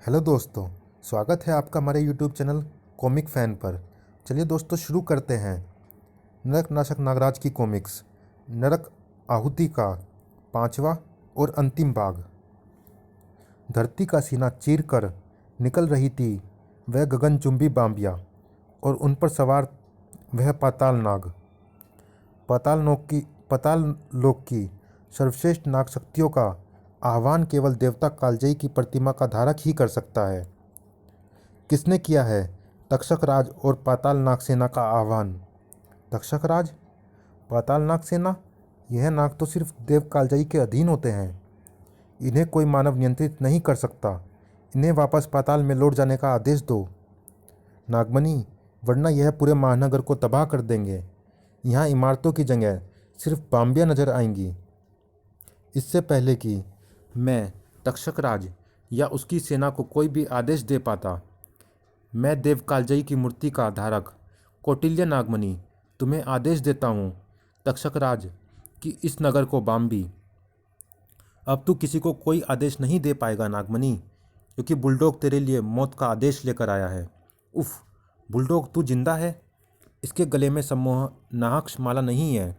Hello दोस्तों, स्वागत है आपका हमारे यूट्यूब चैनल कॉमिक फ़ैन पर। चलिए दोस्तों शुरू करते हैं नरक नाशक नागराज की कॉमिक्स नरक आहुति का 5वां और अंतिम भाग। धरती का सीना चीर कर निकल रही थी वह गगनचुंबी बाम्बिया और उन पर सवार वह पाताल नाग। पाताल लोक की सर्वश्रेष्ठ नाग शक्तियों का आह्वान केवल देवता कालजयी की प्रतिमा का धारक ही कर सकता है। किसने किया है तक्षक राज और पाताल नाग सेना का आह्वान? तक्षक राज, पाताल नाग सेना, यह नाग तो सिर्फ देव कालजयी के अधीन होते हैं। इन्हें कोई मानव नियंत्रित नहीं कर सकता। इन्हें वापस पाताल में लौट जाने का आदेश दो नागमणि, वरना यह पूरे महानगर को तबाह कर देंगे। यहाँ इमारतों की जगह सिर्फ बाम्बियाँ नजर आएंगी। इससे पहले कि मैं तक्षक राज या उसकी सेना को कोई भी आदेश दे पाता, मैं देव कालजयी की मूर्ति का धारक कौटिल्य नागमणि तुम्हें आदेश देता हूँ तक्षक राज कि इस नगर को बाम्बी। अब तू किसी को कोई आदेश नहीं दे पाएगा नागमणि, क्योंकि बुलडॉग तेरे लिए मौत का आदेश लेकर आया है। उफ, बुलडॉग तू जिंदा है? इसके गले में सम्मोह नाहक्ष माला नहीं है।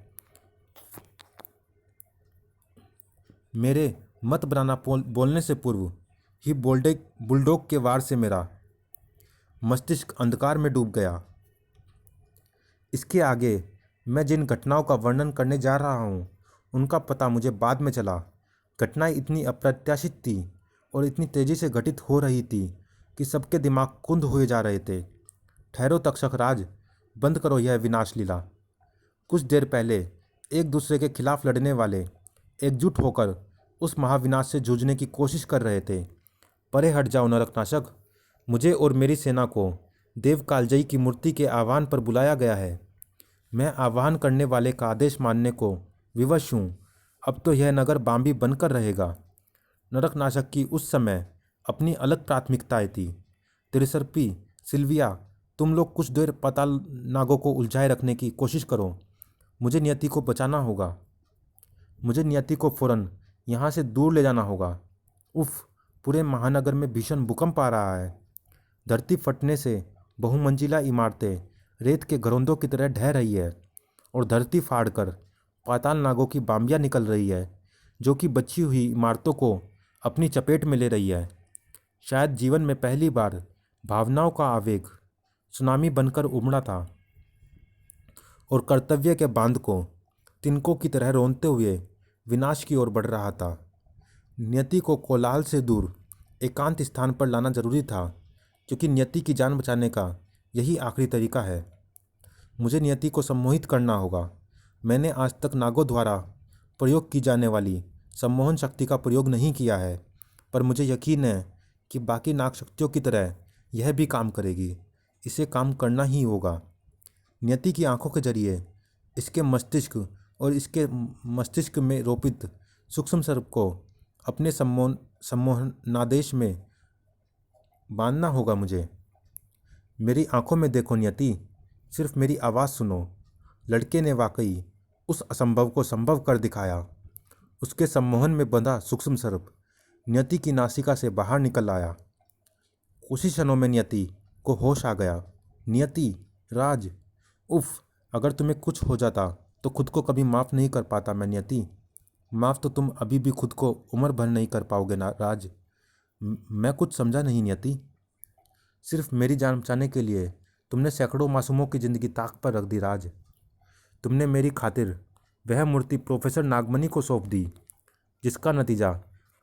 मेरे मत बनाना बोलने से पूर्व ही बुलडॉग के वार से मेरा मस्तिष्क अंधकार में डूब गया। इसके आगे मैं जिन घटनाओं का वर्णन करने जा रहा हूँ उनका पता मुझे बाद में चला। घटनाएं इतनी अप्रत्याशित थी और इतनी तेजी से घटित हो रही थी कि सबके दिमाग कुंद हुए जा रहे थे। ठहरो तक्षक राज, बंद करो यह विनाश लीला। कुछ देर पहले एक दूसरे के खिलाफ लड़ने वाले एकजुट होकर उस महाविनाश से जूझने की कोशिश कर रहे थे। परे हट जाओ नरकनाशक, मुझे और मेरी सेना को देव कालजयी की मूर्ति के आह्वान पर बुलाया गया है। मैं आह्वान करने वाले का आदेश मानने को विवश हूँ। अब तो यह नगर बाम्बी बनकर रहेगा। नरकनाशक की उस समय अपनी अलग प्राथमिकताएं थी। त्रिसर्पी, सिल्विया, तुम लोग कुछ देर पाताल नागों को उलझाए रखने की कोशिश करो। मुझे नियति को बचाना होगा। मुझे नियति को फौरन यहाँ से दूर ले जाना होगा। उफ, पूरे महानगर में भीषण भूकंप आ रहा है। धरती फटने से बहुमंजिला इमारतें रेत के घरौंदों की तरह ढह रही है और धरती फाड़कर पाताल नागों की बाम्बियाँ निकल रही है, जो कि बची हुई इमारतों को अपनी चपेट में ले रही है। शायद जीवन में पहली बार भावनाओं का आवेग सुनामी बनकर उमड़ा था और कर्तव्य के बांध को तिनकों की तरह रोनते हुए विनाश की ओर बढ़ रहा था। नियति को कोलाहल से दूर एकांत स्थान पर लाना जरूरी था, क्योंकि नियति की जान बचाने का यही आखिरी तरीका है। मुझे नियति को सम्मोहित करना होगा। मैंने आज तक नागों द्वारा प्रयोग की जाने वाली सम्मोहन शक्ति का प्रयोग नहीं किया है, पर मुझे यकीन है कि बाकी नाग शक्तियों की तरह यह भी काम करेगी। इसे काम करना ही होगा। नियति की आंखों के जरिए इसके मस्तिष्क और इसके मस्तिष्क में रोपित सूक्ष्म सर्प को अपने सम्मोहनादेश में बांधना होगा मुझे। मेरी आंखों में देखो नियति, सिर्फ मेरी आवाज़ सुनो। लड़के ने वाकई उस असंभव को संभव कर दिखाया। उसके सम्मोहन में बंधा सूक्ष्म सर्प नियति की नासिका से बाहर निकल आया। कुछ ही क्षणों में नियति को होश आ गया। नियति, राज, उफ, अगर तुम्हें कुछ हो जाता तो खुद को कभी माफ़ नहीं कर पाता मैं नियति। माफ़ तो तुम अभी भी खुद को उम्र भर नहीं कर पाओगे ना राज। मैं कुछ समझा नहीं नियति। सिर्फ मेरी जान बचाने के लिए तुमने सैकड़ों मासूमों की ज़िंदगी ताक पर रख दी राज। तुमने मेरी खातिर वह मूर्ति प्रोफेसर नागमणि को सौंप दी, जिसका नतीजा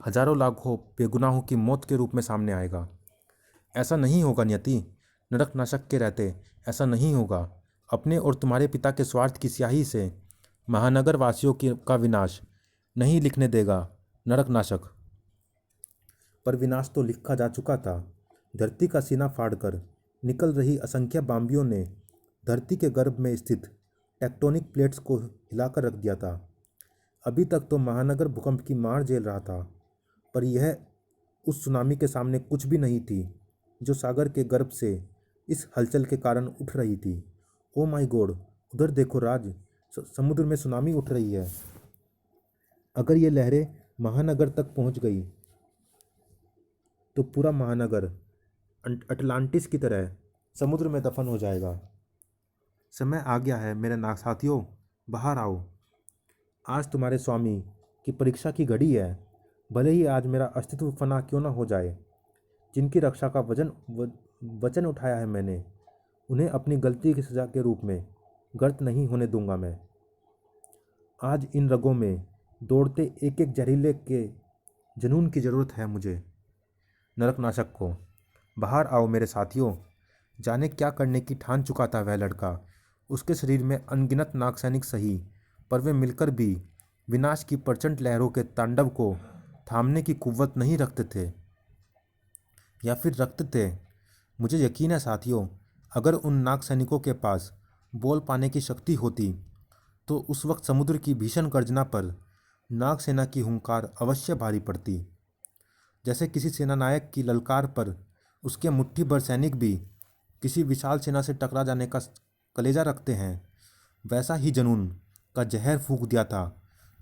हजारों लाखों बेगुनाहों की मौत के रूप में सामने आएगा। ऐसा नहीं होगा नियति, नरकनाशक के रहते ऐसा नहीं होगा। अपने और तुम्हारे पिता के स्वार्थ की स्याही से महानगर वासियों का विनाश नहीं लिखने देगा नरकनाशक। पर विनाश तो लिखा जा चुका था। धरती का सीना फाड़कर निकल रही असंख्य बाम्बियों ने धरती के गर्भ में स्थित टेक्टोनिक प्लेट्स को हिलाकर रख दिया था। अभी तक तो महानगर भूकंप की मार झेल रहा था, पर यह उस सुनामी के सामने कुछ भी नहीं थी जो सागर के गर्भ से इस हलचल के कारण उठ रही थी। ओ माय गॉड, उधर देखो राज, समुद्र में सुनामी उठ रही है। अगर ये लहरें महानगर तक पहुंच गई तो पूरा महानगर अटलांटिस की तरह समुद्र में दफन हो जाएगा। समय आ गया है मेरे नाग साथियों, बाहर आओ। आज तुम्हारे स्वामी की परीक्षा की घड़ी है। भले ही आज मेरा अस्तित्व फना क्यों न हो जाए। जिनकी रक्षा का वचन उठाया है मैंने, उन्हें अपनी गलती की सजा के रूप में गर्त नहीं होने दूंगा मैं। आज इन रगों में दौड़ते एक एक जहरीले के जुनून की ज़रूरत है मुझे। नरकनाशक को बाहर आओ मेरे साथियों। जाने क्या करने की ठान चुका था वह लड़का। उसके शरीर में अनगिनत नाग सैनिक सही, पर वे मिलकर भी विनाश की प्रचंड लहरों के तांडव को थामने की कुव्वत नहीं रखते थे, या फिर रखते थे। मुझे यकीन है साथियों, अगर उन नाग सैनिकों के पास बोल पाने की शक्ति होती तो उस वक्त समुद्र की भीषण गर्जना पर नाग सेना की हुंकार अवश्य भारी पड़ती। जैसे किसी सेनानायक की ललकार पर उसके मुट्ठी भर सैनिक भी किसी विशाल सेना से टकरा जाने का कलेजा रखते हैं, वैसा ही जुनून का जहर फूंक दिया था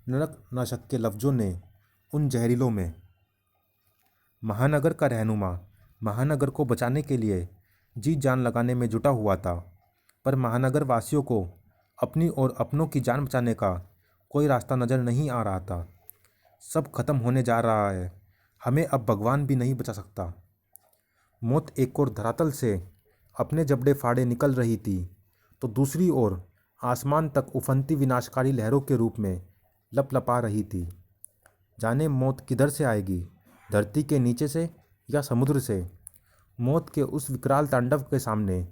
नरकनाशक के लफ्जों ने उन जहरीलों में। महानगर का रहनुमा महानगर को बचाने के लिए जी जान लगाने में जुटा हुआ था, पर महानगर वासियों को अपनी और अपनों की जान बचाने का कोई रास्ता नज़र नहीं आ रहा था। सब खत्म होने जा रहा है, हमें अब भगवान भी नहीं बचा सकता। मौत एक और धरातल से अपने जबड़े फाड़े निकल रही थी, तो दूसरी ओर आसमान तक उफनती विनाशकारी लहरों के रूप में लपलपा रही थी। जाने मौत किधर से आएगी, धरती के नीचे से या समुद्र से। मौत के उस विकराल तांडव के सामने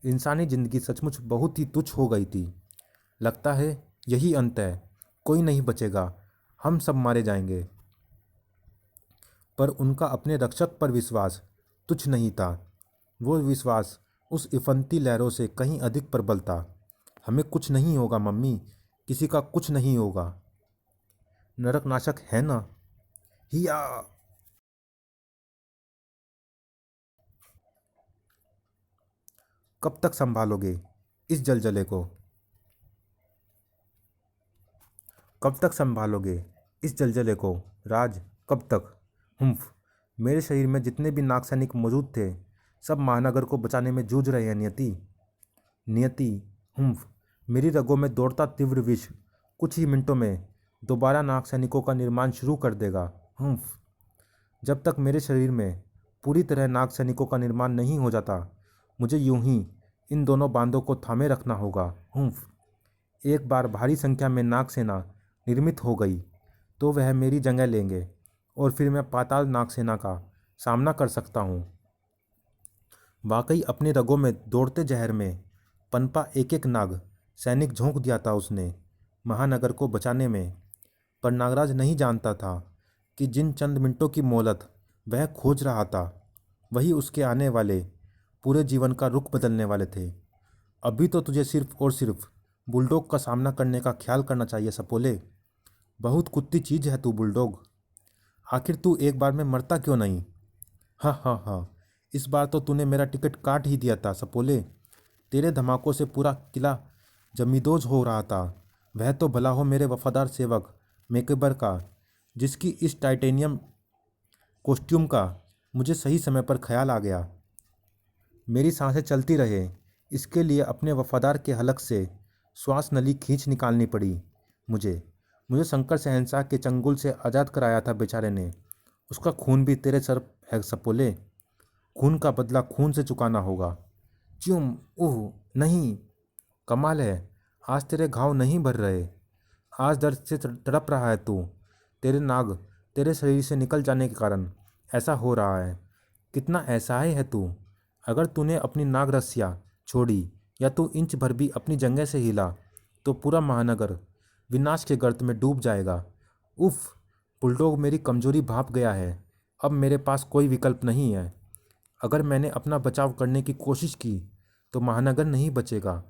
इंसानी जिंदगी सचमुच बहुत ही तुच्छ हो गई थी। लगता है यही अंत है, कोई नहीं बचेगा, हम सब मारे जाएंगे। पर उनका अपने रक्षक पर विश्वास तुच्छ नहीं था। वो विश्वास उस इफनती लहरों से कहीं अधिक प्रबल था। हमें कुछ नहीं होगा मम्मी, किसी का कुछ नहीं होगा। नरकनाशक है ना? हिया! कब तक संभालोगे इस जलजले को? कब तक संभालोगे इस जलजले को राज, कब तक? हुम्फ! मेरे शरीर में जितने भी नाग सैनिक मौजूद थे, सब महानगर को बचाने में जूझ रहे हैं नियति। नियति! हुम्फ! मेरी रगों में दौड़ता तीव्र विष कुछ ही मिनटों में दोबारा नाग सैनिकों का निर्माण शुरू कर देगा। हुम्फ! जब तक मेरे शरीर में पूरी तरह नाग सैनिकों का निर्माण नहीं हो जाता, मुझे यूं ही इन दोनों बांधों को थामे रखना होगा। हुम्फ! एक बार भारी संख्या में नाग सेना निर्मित हो गई तो वह मेरी जगह लेंगे और फिर मैं पाताल नाग सेना का सामना कर सकता हूँ। वाकई अपने रगों में दौड़ते जहर में पनपा एक एक नाग सैनिक झोंक दिया था उसने महानगर को बचाने में। पर नागराज नहीं जानता था कि जिन चंद मिनटों की मोहलत वह खोज रहा था, वही उसके आने वाले पूरे जीवन का रुख बदलने वाले थे। अभी तो तुझे सिर्फ और सिर्फ बुलडॉग का सामना करने का ख्याल करना चाहिए सपोले। बहुत कुत्ती चीज़ है तू बुलडॉग। आखिर तू एक बार में मरता क्यों नहीं? हाँ हाँ हाँ, इस बार तो तूने मेरा टिकट काट ही दिया था सपोले। तेरे धमाकों से पूरा किला जमींदोज हो रहा था। वह तो भला हो मेरे वफादार सेवक मेकेबर का, जिसकी इस टाइटेनियम कॉस्ट्यूम का मुझे सही समय पर ख्याल आ गया। मेरी सांसें चलती रहे, इसके लिए अपने वफादार के हलक से श्वास नली खींच निकालनी पड़ी मुझे। मुझे शंकर शहंशाह के चंगुल से आज़ाद कराया था बेचारे ने। उसका खून भी तेरे सर है सपोले। खून का बदला खून से चुकाना होगा। च्यूम! ओह नहीं! कमाल है, आज तेरे घाव नहीं भर रहे। आज दर्द से तड़प रहा है तू। तेरे नाग तेरे शरीर से निकल जाने के कारण ऐसा हो रहा है। कितना असहाय है तू। अगर तूने अपनी नाग रस्सियाँ छोड़ी या तू इंच भर भी अपनी जंघे से हिला तो पूरा महानगर विनाश के गर्त में डूब जाएगा। उफ! बुलडॉग मेरी कमजोरी भांप गया है। अब मेरे पास कोई विकल्प नहीं है। अगर मैंने अपना बचाव करने की कोशिश की तो महानगर नहीं बचेगा,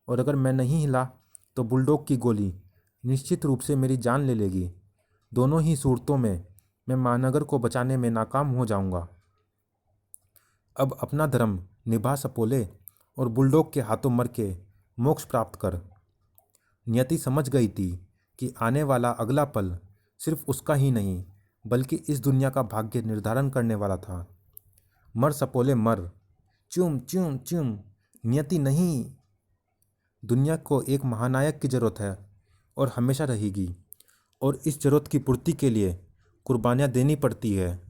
और अगर मैं नहीं हिला तो बुलडॉग की गोली निश्चित रूप से मेरी जान ले लेगी। दोनों ही सूरतों में मैं महानगर को बचाने में नाकाम हो जाऊंगा। अब अपना धर्म निभा सपोले और बुलडॉग के हाथों मर के मोक्ष प्राप्त कर। नियति समझ गई थी कि आने वाला अगला पल सिर्फ उसका ही नहीं बल्कि इस दुनिया का भाग्य निर्धारण करने वाला था। मर सपोले मर। च्यूम च्यूम च्यूम। नियति नहीं। दुनिया को एक महानायक की ज़रूरत है और हमेशा रहेगी, और इस ज़रूरत की पूर्ति के लिए कुर्बानियाँ देनी पड़ती है।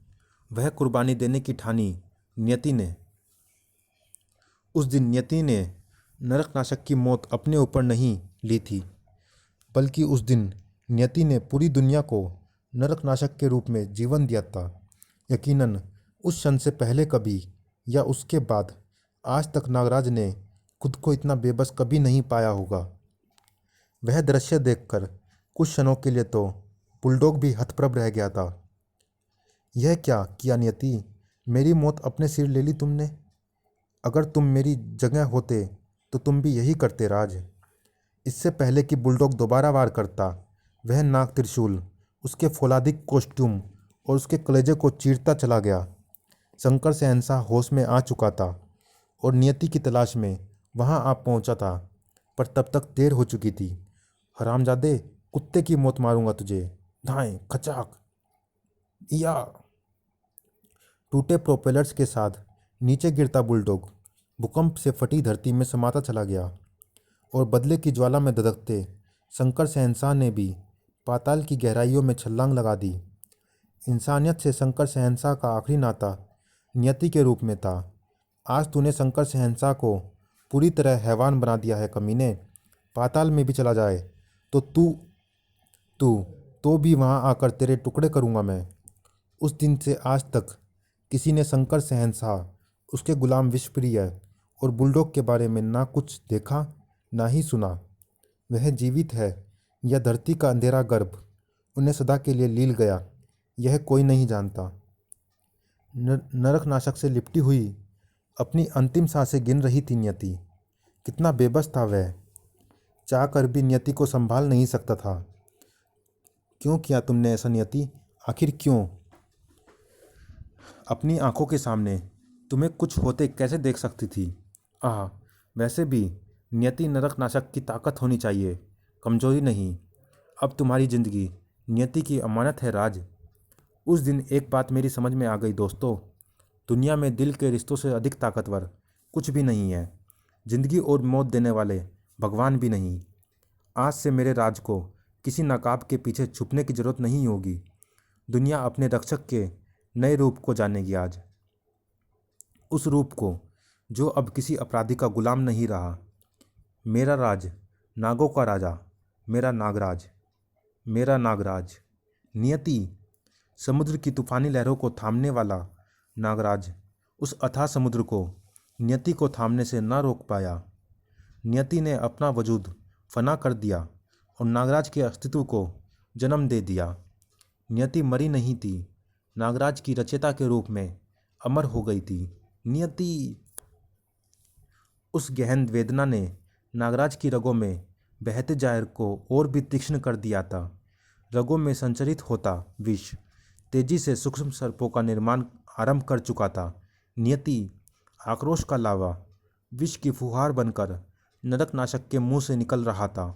वह कुर्बानी देने की ठानी नियति ने। उस दिन नियति ने नरकनाशक की मौत अपने ऊपर नहीं ली थी, बल्कि उस दिन नियति ने पूरी दुनिया को नरकनाशक के रूप में जीवन दिया था। यकीनन उस क्षण से पहले कभी या उसके बाद आज तक नागराज ने खुद को इतना बेबस कभी नहीं पाया होगा। वह दृश्य देखकर कुछ क्षणों के लिए तो बुलडॉग भी हतप्रभ रह गया था। यह क्या किया नियति? मेरी मौत अपने सिर ले ली तुमने। अगर तुम मेरी जगह होते तो तुम भी यही करते राज। इससे पहले कि बुलडॉग दोबारा वार करता, वह नाग त्रिशूल, उसके फौलादिक कॉस्ट्यूम और उसके कलेजे को चीरता चला गया। शंकर शहंशाह होश में आ चुका था और नियति की तलाश में वहां आ पहुंचा था, पर तब तक देर हो चुकी थी। हरामजादे, कुत्ते की मौत मारूंगा तुझे। धाएं खचाक। या टूटे प्रोपेलर्स के साथ नीचे गिरता बुलडॉग भूकंप से फटी धरती में समाता चला गया, और बदले की ज्वाला में धधकते शंकर शहंशाह ने भी पाताल की गहराइयों में छलांग लगा दी। इंसानियत से शंकर शहंशाह का आखिरी नाता नियति के रूप में था। आज तूने शंकर शहंशाह को पूरी तरह हैवान बना दिया है कमीने। पाताल में भी चला जाए तो तू तू तो भी वहां आकर तेरे टुकड़े करूंगा मैं। उस दिन से आज तक किसी ने शंकर शहंशाह, उसके गुलाम विश्वप्रिय और बुलडॉग के बारे में ना कुछ देखा ना ही सुना। वह जीवित है या धरती का अंधेरा गर्भ उन्हें सदा के लिए लील गया, यह कोई नहीं जानता। नरकनाशक से लिपटी हुई अपनी अंतिम सांसें गिन रही थी नियति। कितना बेबस था वह। चाह कर भी नियति को संभाल नहीं सकता था। क्यों किया तुमने ऐसा नियति? आखिर क्यों? अपनी आंखों के सामने तुम्हें कुछ होते कैसे देख सकती थी? आह, वैसे भी नियति नरकनाशक की ताकत होनी चाहिए, कमजोरी नहीं। अब तुम्हारी जिंदगी नियति की अमानत है राज। उस दिन एक बात मेरी समझ में आ गई दोस्तों। दुनिया में दिल के रिश्तों से अधिक ताकतवर कुछ भी नहीं है। जिंदगी और मौत देने वाले भगवान भी नहीं। आज से मेरे राज को किसी नकाब के पीछे छुपने की जरूरत नहीं होगी। दुनिया अपने रक्षक के नए रूप को जानेगी आज। उस रूप को जो अब किसी अपराधी का गुलाम नहीं रहा। मेरा राज, नागों का राजा, मेरा नागराज, मेरा नागराज। नियति, समुद्र की तूफानी लहरों को थामने वाला नागराज उस अथाह समुद्र को नियति को थामने से न रोक पाया। नियति ने अपना वजूद फना कर दिया और नागराज के अस्तित्व को जन्म दे दिया। नियति मरी नहीं थी, नागराज की रचयिता के रूप में अमर हो गई थी। नियति। उस गहन वेदना ने नागराज की रगों में बहते जहर को और भी तीक्ष्ण कर दिया था। रगों में संचरित होता विष तेजी से सूक्ष्म सर्पों का निर्माण आरंभ कर चुका था। नियति, आक्रोश का लावा विष की फुहार बनकर नरकनाशक के मुंह से निकल रहा था,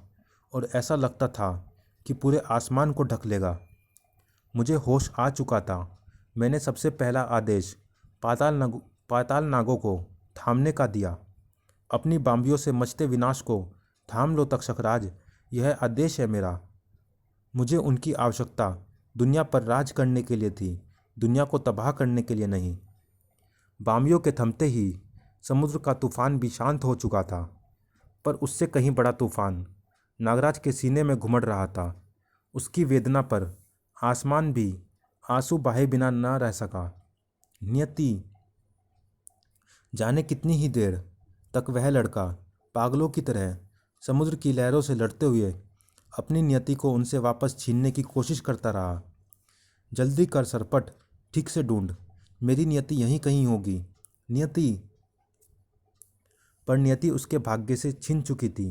और ऐसा लगता था कि पूरे आसमान को ढक लेगा। मुझे होश आ चुका था। मैंने सबसे पहला आदेश पाताल नागों को थामने का दिया। अपनी बांबियों से मचते विनाश को थाम लो तक्षकराज, यह आदेश है मेरा। मुझे उनकी आवश्यकता दुनिया पर राज करने के लिए थी, दुनिया को तबाह करने के लिए नहीं। बांबियों के थमते ही समुद्र का तूफान भी शांत हो चुका था, पर उससे कहीं बड़ा तूफान नागराज के सीने में घुमड़ रहा था। उसकी वेदना पर आसमान भी आंसू बहाए बिना न रह सका। नियति। जाने कितनी ही देर तक वह लड़का पागलों की तरह समुद्र की लहरों से लड़ते हुए अपनी नियति को उनसे वापस छीनने की कोशिश करता रहा। जल्दी कर सरपट, ठीक से ढूंढ, मेरी नियति यहीं कहीं होगी। नियति। पर नियति उसके भाग्य से छिन चुकी थी।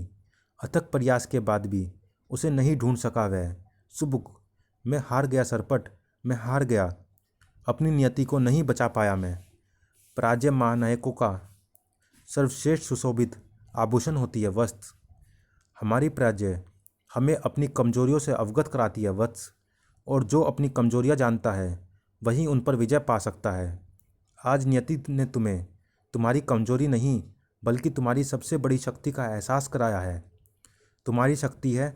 अथक प्रयास के बाद भी उसे नहीं ढूंढ सका वह। सुबुक, मैं हार गया सरपट, मैं हार गया। अपनी नियति को नहीं बचा पाया मैं। पराजय महानायकों का सर्वश्रेष्ठ सुशोभित आभूषण होती है वत्स। हमारी पराजय हमें अपनी कमजोरियों से अवगत कराती है वत्स, और जो अपनी कमजोरियां जानता है वही उन पर विजय पा सकता है। आज नियति ने तुम्हें तुम्हारी कमजोरी नहीं बल्कि तुम्हारी सबसे बड़ी शक्ति का एहसास कराया है। तुम्हारी शक्ति है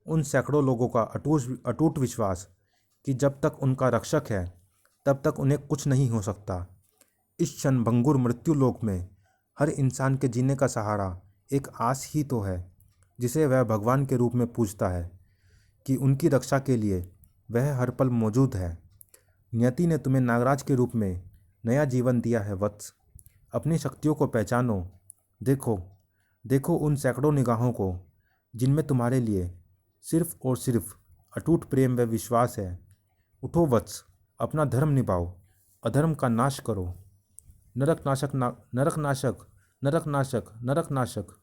उन सैकड़ों लोगों का अटूट अटूट विश्वास कि जब तक उनका रक्षक है तब तक उन्हें कुछ नहीं हो सकता। इस क्षणभंगुर मृत्यु लोक में हर इंसान के जीने का सहारा एक आस ही तो है जिसे वह भगवान के रूप में पूजता है कि उनकी रक्षा के लिए वह हर पल मौजूद है। नियति ने तुम्हें नागराज के रूप में नया जीवन दिया है वत्स। अपनी शक्तियों को पहचानो। देखो देखो उन सैकड़ों निगाहों को जिनमें तुम्हारे लिए सिर्फ और सिर्फ अटूट प्रेम व विश्वास है। उठो वत्स, अपना धर्म निभाओ, अधर्म का नाश करो। नरक नाशक नरक नाशक नरक नाशक नरक नाशक।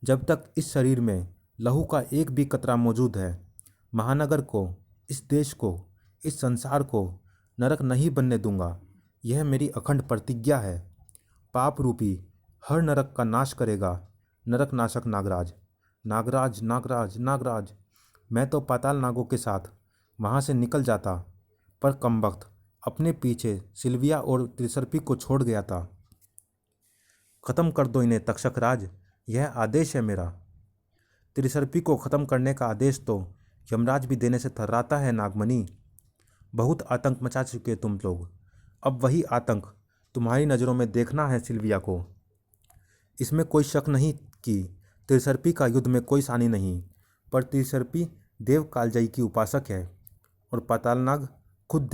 जब तक इस शरीर में लहू का एक भी कतरा मौजूद है, महानगर को, इस देश को, इस संसार को नरक नहीं बनने दूंगा। यह मेरी अखंड प्रतिज्ञा है। पाप रूपी हर नरक का नाश करेगा नरक नाशक नागराज। नागराज नागराज नागराज। मैं तो पाताल नागों के साथ वहाँ से निकल जाता, पर कमबख्त अपने पीछे सिल्विया और त्रिसर्पी को छोड़ गया था। खत्म कर दो इन्हें तक्षक राज, यह आदेश है मेरा। त्रिसर्पी को खत्म करने का आदेश तो यमराज भी देने से थर्राता है नागमणि। बहुत आतंक मचा चुके तुम लोग, अब वही आतंक तुम्हारी नज़रों में देखना है सिल्विया को। इसमें कोई शक नहीं कि त्रिसर्पी का युद्ध में कोई सानी नहीं, पर त्रिसर्पी देव कालजयी की उपासक है और पातालनाग खुद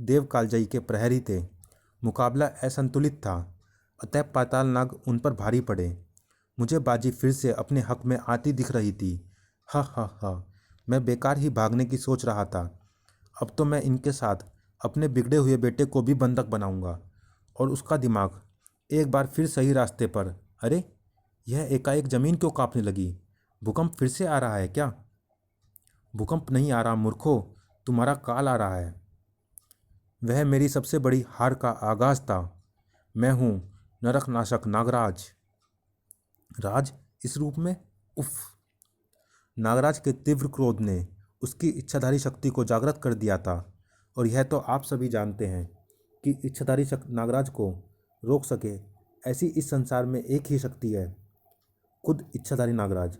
देव कालजयी के प्रहरी थे। मुकाबला असंतुलित था, अतः पातालनाग उन पर भारी पड़े। मुझे बाजी फिर से अपने हक में आती दिख रही थी। हा हा हा, मैं बेकार ही भागने की सोच रहा था। अब तो मैं इनके साथ अपने बिगड़े हुए बेटे को भी बंधक बनाऊंगा और उसका दिमाग एक बार फिर सही रास्ते पर। अरे, यह एकाएक जमीन क्यों कांपने लगी? भूकंप फिर से आ रहा है क्या? भूकंप नहीं आ रहा मूर्खो, तुम्हारा काल आ रहा है। वह मेरी सबसे बड़ी हार का आगाज था। मैं हूँ नरक नाशक नागराज। राज इस रूप में? उफ! नागराज के तीव्र क्रोध ने उसकी इच्छाधारी शक्ति को जागृत कर दिया था, और यह तो आप सभी जानते हैं कि इच्छाधारी नागराज को रोक सके ऐसी इस संसार में एक ही शक्ति है, खुद इच्छाधारी नागराज।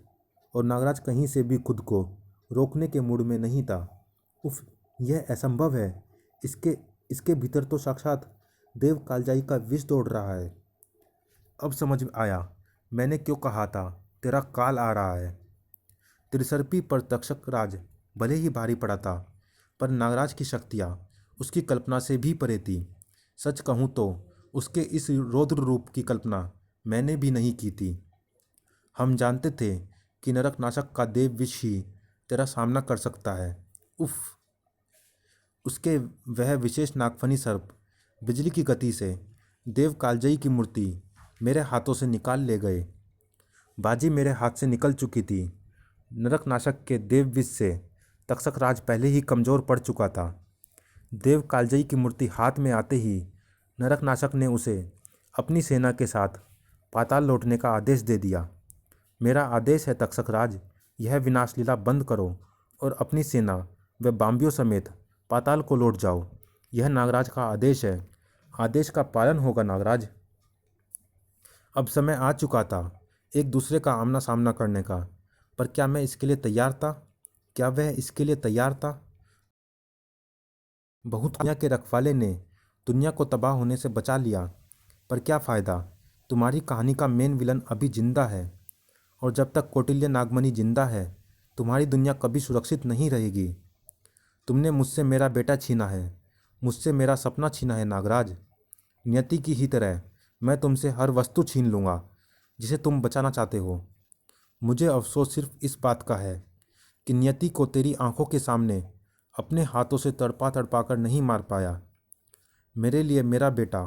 और नागराज कहीं से भी खुद को रोकने के मूड में नहीं था। उफ! यह असंभव है। इसके भीतर तो साक्षात देव कालजाई का विष दौड़ रहा है। अब समझ आया मैंने क्यों कहा था तेरा काल आ रहा है। त्रिसर्पी पर तक्षक राज भले ही भारी पड़ा था, पर नागराज की शक्तियाँ उसकी कल्पना से भी परे थी। सच कहूँ तो उसके इस रौद्र रूप की कल्पना मैंने भी नहीं की थी। हम जानते थे कि नरक नाशक का देव विष ही तेरा सामना कर सकता है। उफ! उसके वह विशेष नागफनी सर्प बिजली की गति से देव कालजयी की मूर्ति मेरे हाथों से निकाल ले गए। बाजी मेरे हाथ से निकल चुकी थी। नरक नाशक के देव विष से तक्षक राज पहले ही कमज़ोर पड़ चुका था। देव कालजयी की मूर्ति हाथ में आते ही नरक नाशक ने उसे अपनी सेना के साथ पाताल लौटने का आदेश दे दिया। मेरा आदेश है तक्षक राज, यह विनाश लीला बंद करो और अपनी सेना व बाम्बियों समेत पाताल को लौट जाओ। यह नागराज का आदेश है। आदेश का पालन होगा नागराज। अब समय आ चुका था एक दूसरे का आमना सामना करने का, पर क्या मैं इसके लिए तैयार था? क्या वह इसके लिए तैयार था? बहुत दुनिया के रखवाले ने दुनिया को तबाह होने से बचा लिया, पर क्या फ़ायदा? तुम्हारी कहानी का मेन विलन अभी जिंदा है, और जब तक कौटिल्य नागमणि जिंदा है तुम्हारी दुनिया कभी सुरक्षित नहीं रहेगी। तुमने मुझसे मेरा बेटा छीना है, मुझसे मेरा सपना छीना है नागराज। नियति की ही तरह मैं तुमसे हर वस्तु छीन लूँगा जिसे तुम बचाना चाहते हो। मुझे अफसोस सिर्फ इस बात का है कि नियति को तेरी आंखों के सामने अपने हाथों से तड़पा तड़पा कर नहीं मार पाया। मेरे लिए मेरा बेटा,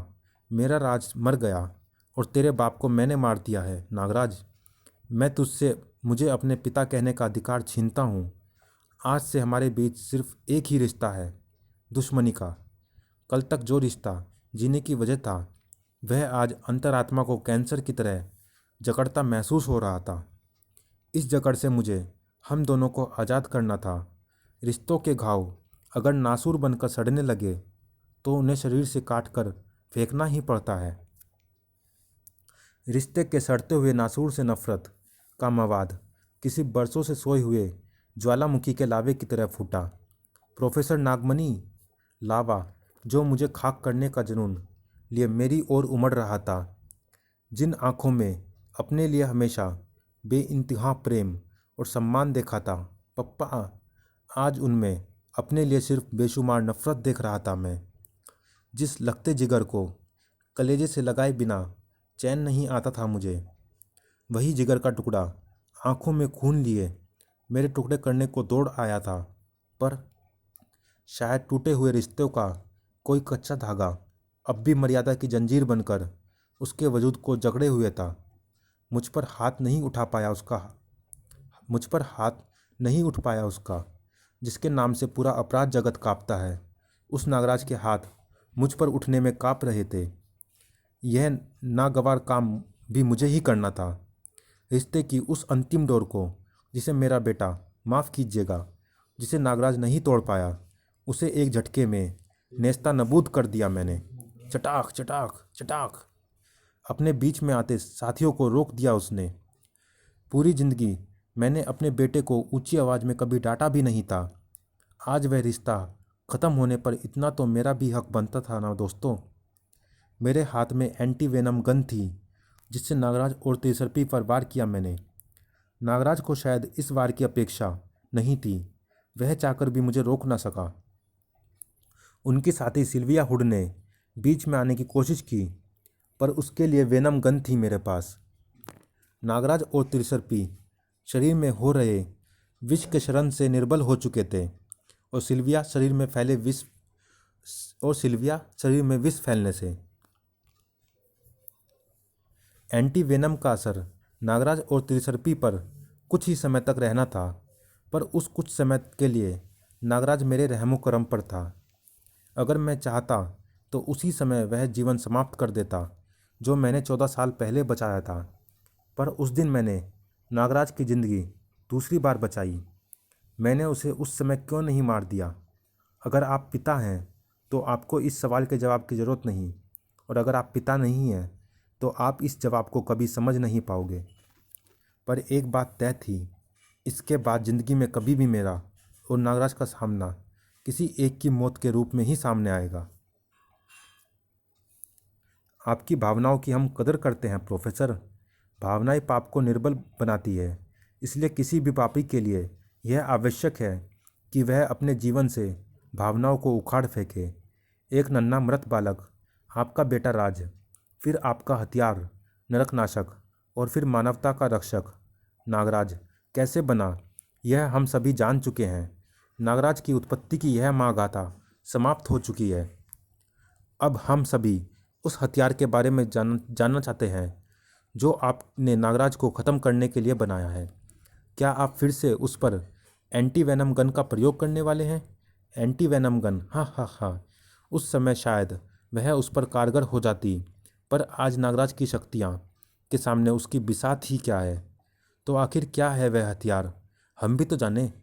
मेरा राज मर गया और तेरे बाप को मैंने मार दिया है नागराज। मैं तुझसे मुझे अपने पिता कहने का अधिकार छीनता हूँ। आज से हमारे बीच सिर्फ एक ही रिश्ता है, दुश्मनी का। कल तक जो रिश्ता जीने की वजह था वह आज अंतरात्मा को कैंसर की तरह जकड़ता महसूस हो रहा था। इस जकड़ से मुझे हम दोनों को आज़ाद करना था। रिश्तों के घाव अगर नासूर बनकर सड़ने लगे तो उन्हें शरीर से काटकर फेंकना ही पड़ता है। रिश्ते के सड़ते हुए नासूर से नफरत का मवाद किसी बरसों से सोए हुए ज्वालामुखी के लावे की तरह फूटा। प्रोफेसर नागमणि लावा जो मुझे खाक करने का जुनून लिए मेरी ओर उमड़ रहा था, जिन आँखों में अपने लिए हमेशा बेइंतहा प्रेम और सम्मान देखा था पप्पा, आज उनमें अपने लिए सिर्फ बेशुमार नफरत देख रहा था मैं। जिस लखते जिगर को कलेजे से लगाए बिना चैन नहीं आता था मुझे, वही जिगर का टुकड़ा आंखों में खून लिए मेरे टुकड़े करने को दौड़ आया था। पर शायद टूटे हुए रिश्तों का कोई कच्चा धागा अब भी मर्यादा की जंजीर बनकर उसके वजूद को जकड़े हुए था। मुझ पर हाथ नहीं उठ पाया उसका जिसके नाम से पूरा अपराध जगत कांपता है। उस नागराज के हाथ मुझ पर उठने में कांप रहे थे। यह नागवार काम भी मुझे ही करना था। रिश्ते की उस अंतिम डोर को जिसे मेरा बेटा, माफ़ कीजिएगा, जिसे नागराज नहीं तोड़ पाया, उसे एक झटके में नेस्ता नबूद कर दिया मैंने। चटाक चटाक चटाक अपने बीच में आते साथियों को रोक दिया उसने। पूरी जिंदगी मैंने अपने बेटे को ऊंची आवाज़ में कभी डांटा भी नहीं था। आज वह रिश्ता ख़त्म होने पर इतना तो मेरा भी हक बनता था ना दोस्तों। मेरे हाथ में एंटी वेनम गन थी जिससे नागराज और त्रिशर्पी पर वार किया मैंने। नागराज को शायद इस वार की अपेक्षा नहीं थी, वह चाहकर भी मुझे रोक ना सका। उनकी साथी सिल्विया हुड ने बीच में आने की कोशिश की, पर उसके लिए वेनम गन थी मेरे पास। नागराज और त्रिशर्पी शरीर में हो रहे विष के शरण से निर्बल हो चुके थे और सिल्विया शरीर में विष फैलने से। एंटी वेनम का असर नागराज और त्रिशर्पी पर कुछ ही समय तक रहना था, पर उस कुछ समय के लिए नागराज मेरे रहमो करम पर था। अगर मैं चाहता तो उसी समय वह जीवन समाप्त कर देता जो मैंने 14 साल पहले बचाया था। पर उस दिन मैंने नागराज की ज़िंदगी दूसरी बार बचाई। मैंने उसे उस समय क्यों नहीं मार दिया? अगर आप पिता हैं तो आपको इस सवाल के जवाब की ज़रूरत नहीं, और अगर आप पिता नहीं हैं तो आप इस जवाब को कभी समझ नहीं पाओगे। पर एक बात तय थी, इसके बाद ज़िंदगी में कभी भी मेरा और नागराज का सामना किसी एक की मौत के रूप में ही सामने आएगा। आपकी भावनाओं की हम कदर करते हैं प्रोफेसर। भावनाएं पाप को निर्बल बनाती है, इसलिए किसी भी पापी के लिए यह आवश्यक है कि वह अपने जीवन से भावनाओं को उखाड़ फेंके। एक नन्हा मृत बालक, आपका बेटा राज, फिर आपका हथियार, नरकनाशक, और फिर मानवता का रक्षक नागराज कैसे बना, यह हम सभी जान चुके हैं। नागराज की उत्पत्ति की यह महागाथा समाप्त हो चुकी है। अब हम सभी उस हथियार के बारे में जानना चाहते हैं जो आपने नागराज को ख़त्म करने के लिए बनाया है। क्या आप फिर से उस पर एंटी वेनम गन का प्रयोग करने वाले हैं? एंटी वेनम गन, हाँ हाँ हाँ। उस समय शायद वह उस पर कारगर हो जाती, पर आज नागराज की शक्तियाँ के सामने उसकी बिसात ही क्या है? तो आखिर क्या है वह हथियार? हम भी तो जाने।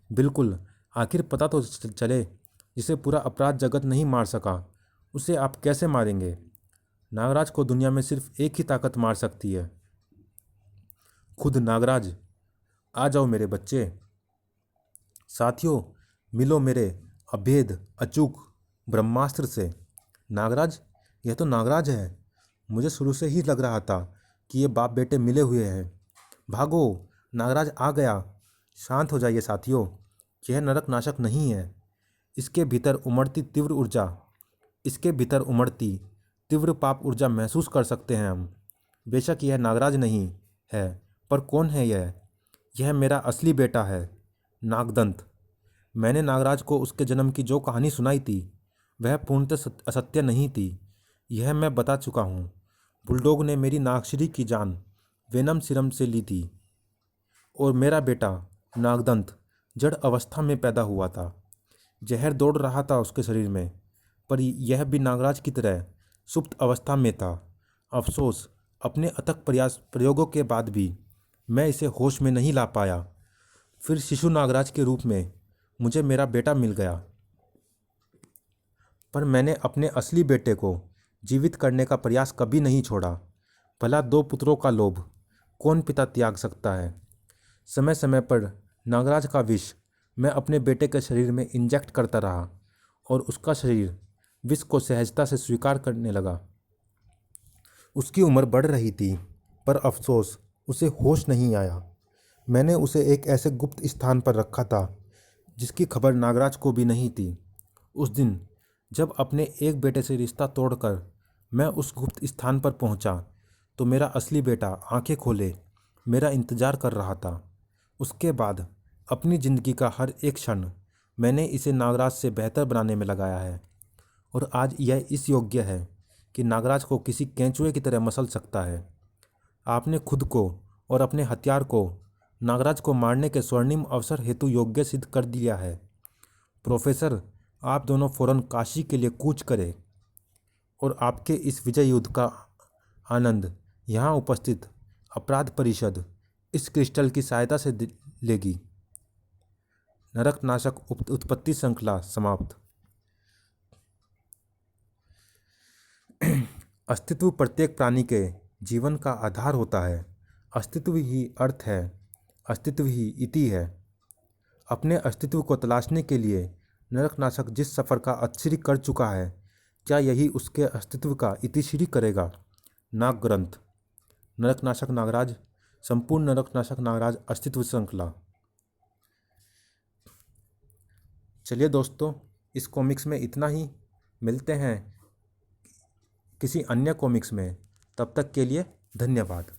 बिल्कुल, आखिर पता तो चले। जिसे पूरा अपराध जगत नहीं मार सका, उसे आप कैसे मारेंगे? नागराज को दुनिया में सिर्फ एक ही ताकत मार सकती है, खुद नागराज। आ जाओ मेरे बच्चे। साथियों, मिलो मेरे अभेद अचूक ब्रह्मास्त्र से। नागराज, यह तो नागराज है। मुझे शुरू से ही लग रहा था कि ये बाप बेटे मिले हुए हैं। भागो, नागराज आ गया। शांत हो जाइए साथियों, यह नरकनाशक नहीं है। इसके भीतर उमड़ती तीव्र पाप ऊर्जा महसूस कर सकते हैं हम। बेशक यह नागराज नहीं है, पर कौन है यह? यह मेरा असली बेटा है, नागदंत। मैंने नागराज को उसके जन्म की जो कहानी सुनाई थी वह पूर्णतः असत्य नहीं थी। यह मैं बता चुका हूँ। बुलडॉग ने मेरी नागश्री की जान वेनम सीरम से ली थी और मेरा बेटा नागदंत जड़ अवस्था में पैदा हुआ था। जहर दौड़ रहा था उसके शरीर में, पर यह भी नागराज की तरह सुप्त अवस्था में था। अफसोस, अपने अथक प्रयोगों के बाद भी मैं इसे होश में नहीं ला पाया। फिर शिशु नागराज के रूप में मुझे मेरा बेटा मिल गया। पर मैंने अपने असली बेटे को जीवित करने का प्रयास कभी नहीं छोड़ा। भला 2 पुत्रों का लोभ कौन पिता त्याग सकता है। समय समय पर नागराज का विष मैं अपने बेटे के शरीर में इंजेक्ट करता रहा और उसका शरीर विष को सहजता से स्वीकार करने लगा। उसकी उम्र बढ़ रही थी, पर अफसोस उसे होश नहीं आया। मैंने उसे एक ऐसे गुप्त स्थान पर रखा था जिसकी खबर नागराज को भी नहीं थी। उस दिन जब अपने एक बेटे से रिश्ता तोड़कर मैं उस गुप्त स्थान पर पहुंचा, तो मेरा असली बेटा आंखें खोले मेरा इंतजार कर रहा था। उसके बाद अपनी ज़िंदगी का हर एक क्षण मैंने इसे नागराज से बेहतर बनाने में लगाया है, और आज यह इस योग्य है कि नागराज को किसी केंचुए की तरह मसल सकता है। आपने खुद को और अपने हथियार को नागराज को मारने के स्वर्णिम अवसर हेतु योग्य सिद्ध कर दिया है। प्रोफेसर, आप दोनों फौरन काशी के लिए कूच करें और आपके इस विजय युद्ध का आनंद यहाँ उपस्थित अपराध परिषद इस क्रिस्टल की सहायता से लेगी। नरकनाशक उत्पत्ति श्रृंखला समाप्त। अस्तित्व प्रत्येक प्राणी के जीवन का आधार होता है। अस्तित्व ही अर्थ है, अस्तित्व ही इति है। अपने अस्तित्व को तलाशने के लिए नरकनाशक जिस सफ़र का अतिश्री कर चुका है, क्या यही उसके अस्तित्व का इतिश्री करेगा। नाग ग्रंथ। नरकनाशक नागराज, संपूर्ण नरकनाशक नागराज अस्तित्व श्रृंखला। चलिए दोस्तों, इस कॉमिक्स में इतना ही। मिलते हैं किसी अन्य कॉमिक्स में। तब तक के लिए धन्यवाद।